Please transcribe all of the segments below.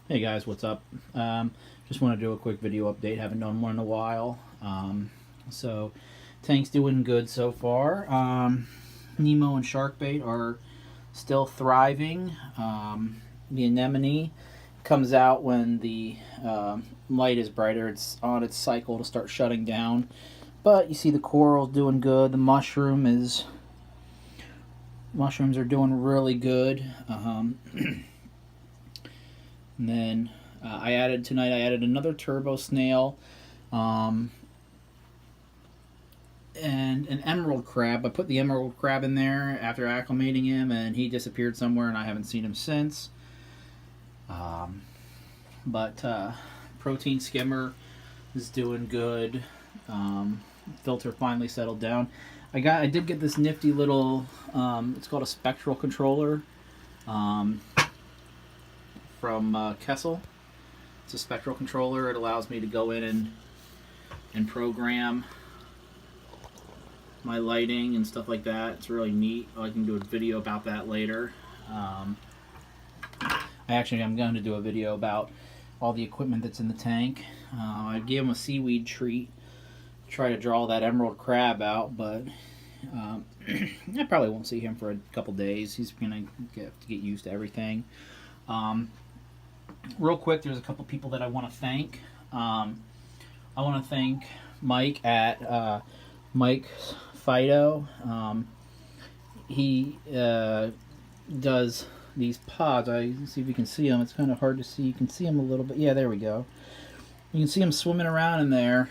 Hey guys, what's up? Just want to do a quick video update. Haven't done one in a while. So, tank's doing good so far. Nemo and Sharkbait are still thriving. The anemone comes out when the light is brighter. It's on its cycle to start shutting down. But you see the coral's doing good. The mushrooms are doing really good. And then I added another turbo snail and an emerald crab. I put the emerald crab in there after acclimating him, and he disappeared somewhere, and I haven't seen him since. But protein skimmer is doing good. Filter finally settled down. I did get this nifty little. It's called a spectral controller. From Kessel. It's a spectral controller. It allows me to go in and program my lighting and stuff like that. It's really neat. I can do a video about that later. I'm going to do a video about all the equipment that's in the tank. I gave him a seaweed treat, try to draw that emerald crab out, but I probably won't see him for a couple days. He's gonna get used to everything. Real quick, there's a couple people that I want to thank. I want to thank Mike at Mike Fido. He does these pods. See if you can see them. It's kind of hard to see. You can see them a little bit. Yeah, there we go. You can see them swimming around in there.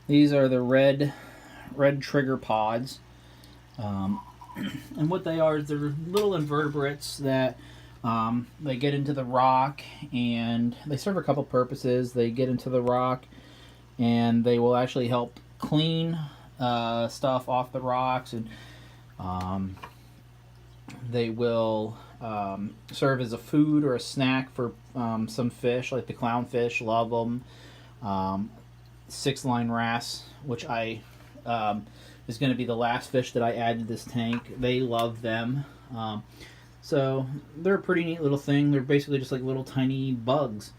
These are the red trigger pods. And what they are is they're little invertebrates that they get into the rock, and they serve a couple purposes. They get into the rock, and they will actually help clean stuff off the rocks, and they will serve as a food or a snack for some fish, like the clownfish. Love them. 6-line wrasse, which is going to be the last fish that I add to this tank. They love them. So they're a pretty neat little thing. They're basically just like little tiny bugs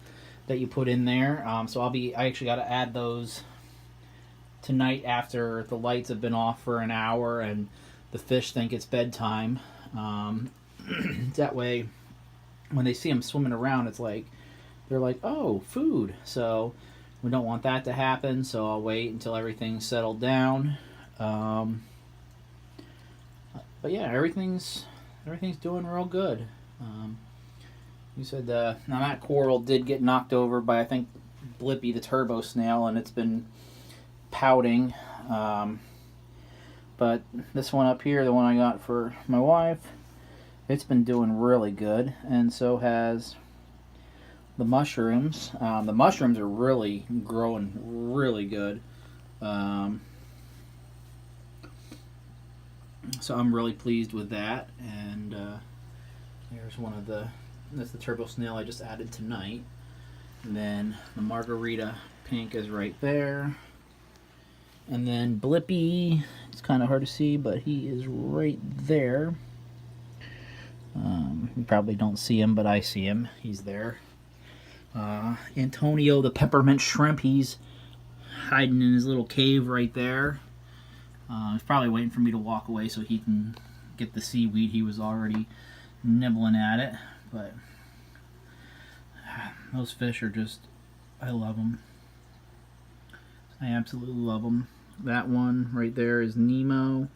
that you put in there. So I actually got to add those tonight after the lights have been off for an hour and the fish think it's bedtime. That way, when they see them swimming around, it's like they're like, oh, food. So we don't want that to happen. So I'll wait until everything's settled down. But yeah, everything's doing real good. You said now that coral did get knocked over by, I think, Blippi the turbo snail, and it's been pouting. But this one up here, the one I got for my wife, it's been doing really good, and so has the mushrooms. The mushrooms are really growing really good. So I'm really pleased with that. And here's that's the turbo snail I just added tonight. And then the margarita pink is right there. And then Blippi, it's kind of hard to see, but he is right there. You probably don't see him, but I see him. He's there. Antonio, the peppermint shrimp, he's hiding in his little cave right there. He's probably waiting for me to walk away so he can get the seaweed. He was already nibbling at it. But those fish are just, I love them. I absolutely love them. That one right there is Nemo,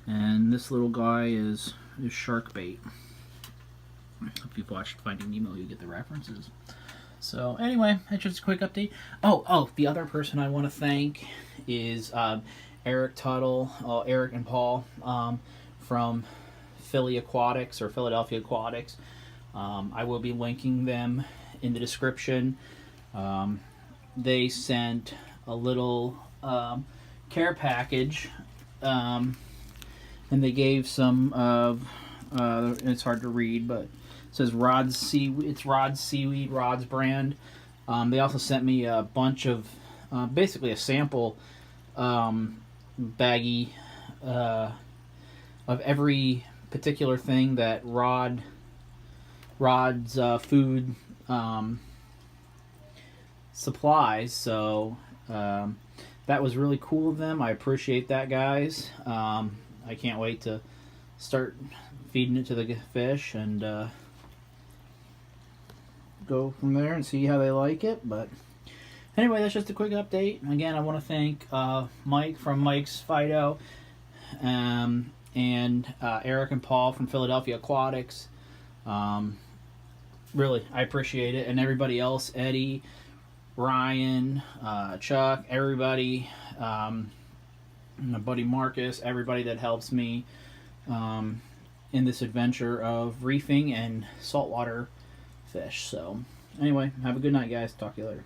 and this little guy is Sharkbait. If you've watched Finding Nemo, you get the references. So anyway, that's just a quick update. Oh, the other person I want to thank is Eric Tuttle, Eric and Paul from Philly Aquatics or Philadelphia Aquatics. I will be linking them in the description. They sent a little care package, and they gave some of it's hard to read, but it says Rod's Seaweed. It's Rod's Seaweed, Rod's brand. They also sent me a bunch of basically a sample baggie of every particular thing that Rod's food supplies. So that was really cool of them. I appreciate that, guys. I can't wait to start feeding it to the fish and go from there and see how they like it. But anyway, that's just a quick update. Again, I want to thank Mike from Mike's Fido, and Eric and Paul from Philadelphia Aquatics. Really, I appreciate it. And everybody else, Eddie, Ryan, Chuck, everybody, my buddy Marcus, everybody that helps me in this adventure of reefing and saltwater fish. So anyway, have a good night, guys. Talk to you later.